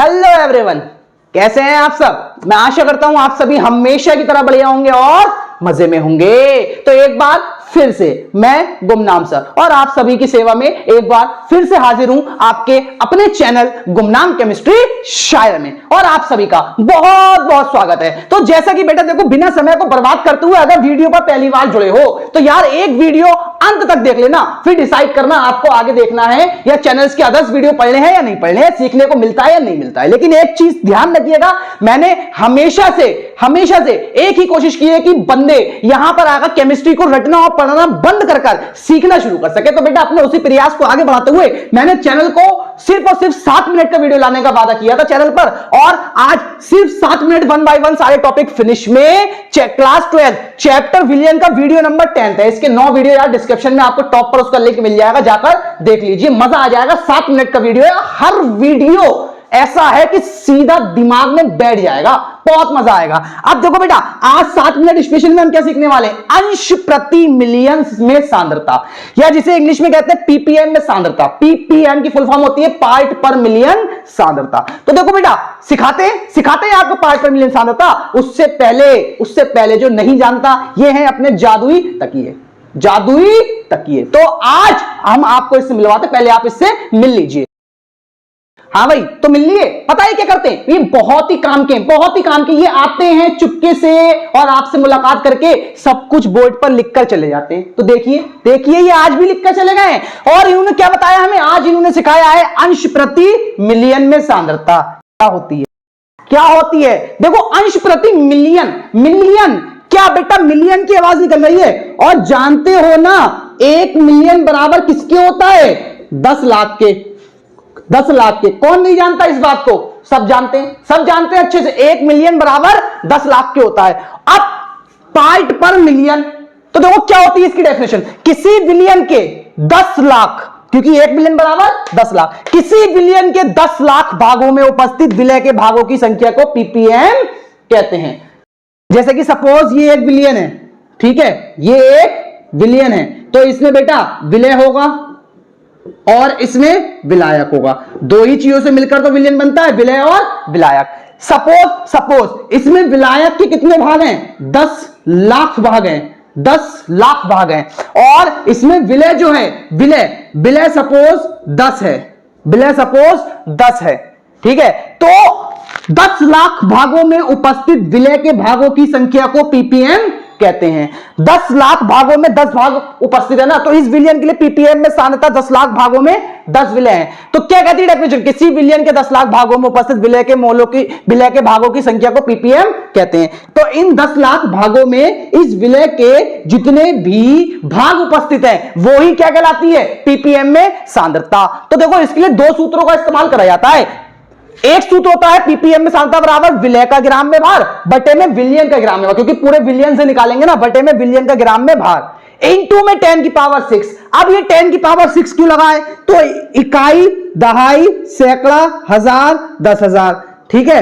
Hello everyone, कैसे हैं आप सब। मैं आशा करता हूं आप सभी हमेशा की तरह बढ़िया होंगे और मजे में होंगे। तो एक बार फिर से मैं गुमनाम सर और आप सभी की सेवा में एक बार फिर से हाजिर हूं आपके अपने चैनल गुमनाम केमिस्ट्री शायर में, और आप सभी का बहुत बहुत स्वागत है। तो जैसा कि बेटा देखो, बिना समय को बर्बाद करते हुए अगर वीडियो पर पहली बार जुड़े हो तो यार एक वीडियो अंत तक देख लेना, फिर डिसाइड करना आपको आगे देखना है या चैनल्स के अदर्स वीडियो पढ़ने हैं या नहीं पढ़ने हैं, सीखने को मिलता है या नहीं मिलता है। लेकिन एक चीज ध्यान रखिएगा, मैंने हमेशा से एक ही कोशिश की है कि बंदे यहां पर आकर केमिस्ट्री को रटना और पढ़ना बंद कर सीखना शुरू कर सके। तो बेटा अपने उसी प्रयास को आगे बढ़ाते हुए मैंने चैनल को सिर्फ और सिर्फ 7 मिनट का वीडियो लाने का वादा किया था चैनल पर, और आज सिर्फ 7 मिनट 1 बाय 1 सारे टॉपिक फिनिश में। क्लास 12 चैप्टर विलियन का वीडियो नंबर 10 है। इसके 9 वीडियो यार डिस्क्रिप्शन में आपको टॉप पर उसका लिंक मिल जाएगा, जाकर देख लीजिए, मजा आ जाएगा। 7 मिनट का वीडियो है, हर वीडियो ऐसा है कि सीधा दिमाग में बैठ जाएगा, बहुत मजा आएगा। अब देखो बेटा, आज 7 मिनट स्पेशल में हम क्या सीखने वाले हैं, अंश प्रति मिलियन में सांद्रता, या जिसे इंग्लिश में कहते हैं पीपीएम में सांद्रता। पीपीएम की फुल फॉर्म होती है पार्ट पर मिलियन सांद्रता। तो देखो बेटा, सिखाते हैं आपको पार्ट पर मिलियन सांद्रता। उससे पहले जो नहीं जानता, ये है अपने जादुई तकिए। तो आज हम आपको इससे मिलवाते, पहले आप इससे मिल लीजिए। हाँ भाई, तो मिल लिए। पता है क्या करते हैं, ये बहुत ही काम के ये आते हैं चुपके से और आपसे मुलाकात करके सब कुछ बोर्ड पर लिखकर चले जाते हैं। तो देखिए ये आज भी लिखकर चले गए। और इन्होंने क्या बताया हमें, आज इन्होंने सिखाया है अंश प्रति मिलियन में सांद्रता क्या होती है। देखो, अंश प्रति मिलियन क्या बेटा, मिलियन की आवाज निकल रही है। और जानते हो ना, 1 मिलियन बराबर किसके होता है, 10 लाख के। 10 लाख के, कौन नहीं जानता इस बात को, सब जानते हैं अच्छे से। 1 मिलियन बराबर 10 लाख के होता है। अब पार्ट पर मिलियन, तो देखो क्या होती है इसकी डेफिनेशन, किसी विलियन के 10 लाख, क्योंकि 1 मिलियन बराबर 10 लाख, किसी विलियन के 10 लाख भागों में उपस्थित विलय के भागों की संख्या को पीपीएम कहते हैं। जैसे कि सपोज ये 1 बिलियन है, ठीक है, ये 1 बिलियन है, तो इसमें बेटा विलय होगा और इसमें विलायक होगा। दो ही चीजों से मिलकर तो विलयन बनता है, विलय और विलायक। सपोज इसमें विलायक के कितने भाग हैं, 10 लाख भाग हैं, 10 लाख भाग हैं। और इसमें विलय जो है, विलय सपोज 10 है, विलय सपोज 10 है, ठीक है। तो 10 लाख भागों में उपस्थित विलय के भागों की संख्या को पीपीएम कहते हैं। 10 लाख भागों में 10 भाग उपस्थित है ना, तो इस विलियन के लिए पीपीएम में सांद्रता 10 लाख भागों में 10 विलय हैं। तो क्या कहती है डेफिनेशन, किसी विलियन के 10 लाख भागों में उपस्थित विलय के भागों की संख्या को पीपीएम कहते हैं। तो इन 10 लाख भागों में इस विलय के जितने भी भाग उपस्थित हैं, वो ही क्या कहलाती है, पीपीएम में सांद्रता। तो देखो, इसके लिए 2 सूत्रों का इस्तेमाल करा जाता है। एक सूत्र होता है पीपीएम में सांद्रता बराबर विलय का ग्राम में भार बटे में विलियन का ग्राम में भार, क्योंकि पूरे विलियन से निकालेंगे ना, बटे में विलियन का ग्राम में भार, इनटू में 10 की पावर 6। अब ये 10 की पावर 6 क्यों लगाए, तो इकाई, दहाई, सैकड़ा, हजार, 10,000, ठीक है,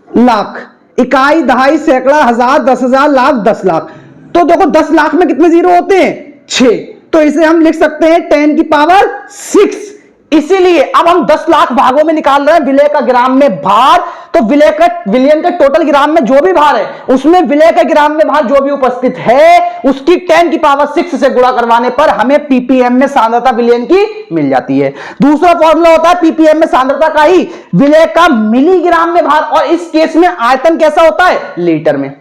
लाख, इकाई, दहाई, सैकड़ा, हजार, 10,000, लाख, 10 लाख। तो देखो 10 लाख में कितने जीरो होते हैं, 6। तो इसे हम लिख सकते हैं 10 की पावर 6। इसीलिए अब हम 10 लाख भागों में निकाल रहे हैं विलय का ग्राम में भार। तो विलियन का टोटल ग्राम में जो भी भार है, उसमें विलय का ग्राम में भार जो भी उपस्थित है, उसकी 10 की पावर 6 से गुणा करवाने पर हमें पीपीएम में सांद्रता विलियन की मिल जाती है। दूसरा फॉर्मूला होता है पीपीएम में सांद्रता का ही विलय का मिलीग्राम में भार, और इस केस में आयतन कैसा होता है, लीटर में,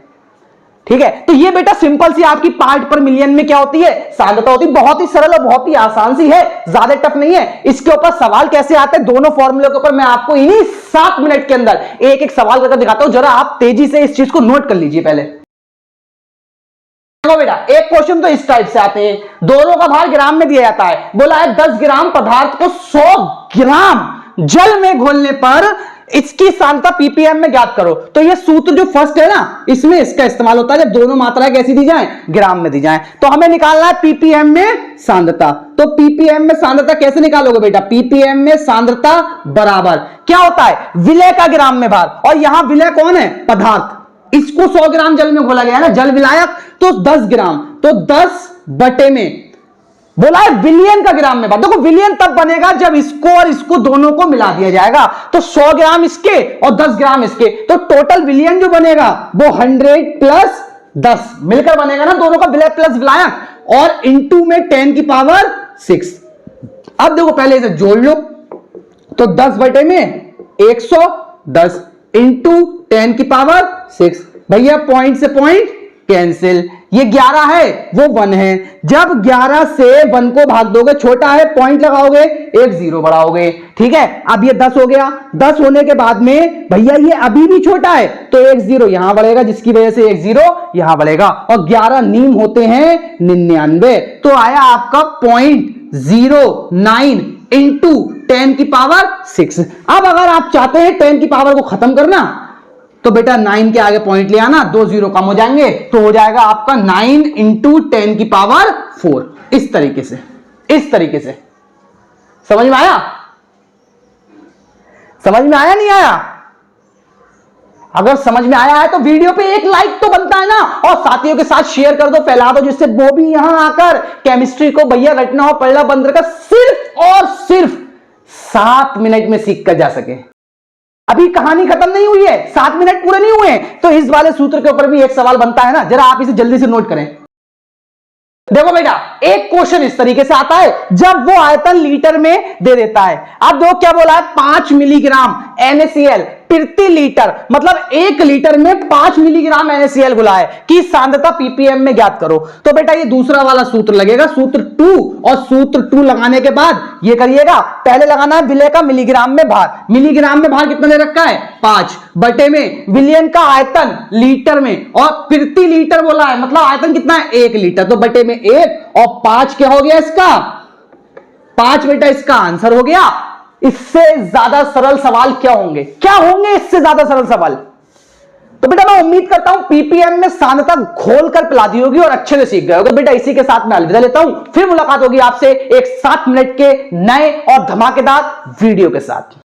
ठीक है। तो ये बेटा सिंपल सी आपकी पार्ट पर मिलियन में क्या होती है, सांद्रता होती है। बहुत ही सरल और बहुत ही आसान सी है, ज्यादा टफ नहीं है। इसके ऊपर सवाल कैसे आते हैं, दोनों फॉर्मूले के ऊपर मैं आपको इन्हीं 7 मिनट के अंदर एक एक सवाल करके दिखाता हूं। जरा आप तेजी से इस चीज को नोट कर लीजिए। पहले देखो बेटा, एक क्वेश्चन तो इस टाइप से आते हैं, दोनों का भार ग्राम में दिया जाता है। बोला है 10 ग्राम पदार्थ को 100 ग्राम जल में घोलने पर इसकी सांद्रता पीपीएम में ज्ञात करो। तो ये सूत्र जो फर्स्ट है ना, इसमें इसका इस्तेमाल होता है जब दोनों मात्राएं कैसी दी जाएं, ग्राम में दी जाएं। तो हमें निकालना है पीपीएम में सांद्रता। तो पीपीएम में सांद्रता कैसे निकालोगे बेटा, पीपीएम में सांद्रता बराबर क्या होता है, विलय का ग्राम में भार, और यहां विलय कौन है, पदार्थ। इसको 100 ग्राम जल में घोला गया है ना, जल विलायक, तो 10 ग्राम, तो 10 बटे में बोला है बिलियन का ग्राम में। देखो बिलियन तब बनेगा जब इसको और इसको दोनों को मिला दिया जाएगा। तो 100 ग्राम इसके और 10 ग्राम इसके, तो टोटल बिलियन जो बनेगा वो 100 प्लस 10 मिलकर बनेगा ना, दोनों का विलय प्लस विलायक, और इंटू में 10 की पावर 6। अब देखो पहले इसे जोड़ लो, तो 10 बटे में 110 इंटू 10 की पावर 6। भैया पॉइंट से पॉइंट कैंसिल, ये 11 है वो 1 है। जब 11 से 1 को भाग दोगे, छोटा है पॉइंट लगाओगे, एक 0 बढ़ाओगे, ठीक है। अब ये 10 हो गया, 10 होने के बाद में भैया ये अभी भी छोटा है, तो एक 0 यहां बढ़ेगा, जिसकी वजह से एक 0 यहां बढ़ेगा, और 11 नीम होते हैं 99। तो आया आपका 0.09 इंटू 10 की पावर 6। अब अगर आप चाहते हैं 10 की पावर को खत्म करना, तो बेटा 9 के आगे पॉइंट ले आना, 2 0 कम हो जाएंगे, तो हो जाएगा आपका 9 इंटू 10 की पावर 4। इस तरीके से, इस तरीके से समझ में आया? समझ में आया नहीं आया? अगर समझ में आया है तो वीडियो पे एक लाइक तो बनता है ना, और साथियों के साथ शेयर कर दो, फैला दो, जिससे वो भी यहां आकर केमिस्ट्री को भैया रटना और पढ़ना बंद कर सिर्फ और सिर्फ 7 मिनट में सीख कर जा सके। अभी कहानी खत्म नहीं हुई है, 7 मिनट पूरे नहीं हुए हैं, तो इस वाले सूत्र के ऊपर भी एक सवाल बनता है ना, जरा आप इसे जल्दी से नोट करें। देखो बेटा, एक क्वेश्चन इस तरीके से आता है जब वो आयतन लीटर में दे देता है। अब देखो क्या बोला है, 5 मिलीग्राम NaCl प्रति लीटर, मतलब 1 लीटर में 5 मिलीग्राम NaCl घुला है, की सांद्रता ppm में ज्ञात करो। तो बेटा ये दूसरा वाला सूत्र लगेगा, सूत्र 2, और सूत्र 2 लगाने के बाद ये करिएगा, पहले लगाना है विलय का मिलीग्राम में भार। मिलीग्राम में भार कितना दे रखा है, 5 बटे में विलयन का आयतन लीटर में, और प्रति लीटर बोला है, मतलब आयतन कितना है 1 लीटर, तो बटे में 1, और 5 क्या हो गया इसका, 5 बेटा इसका आंसर हो गया। इससे ज्यादा सरल सवाल क्या होंगे, क्या होंगे इससे ज्यादा सरल सवाल? तो बेटा मैं उम्मीद करता हूं पीपीएम में सांद्रता घोल कर पिला दी होगी और अच्छे से सीख गए होगे। बेटा इसी के साथ मैं अलविदा लेता हूं, फिर मुलाकात होगी आपसे एक 7 मिनट के नए और धमाकेदार वीडियो के साथ।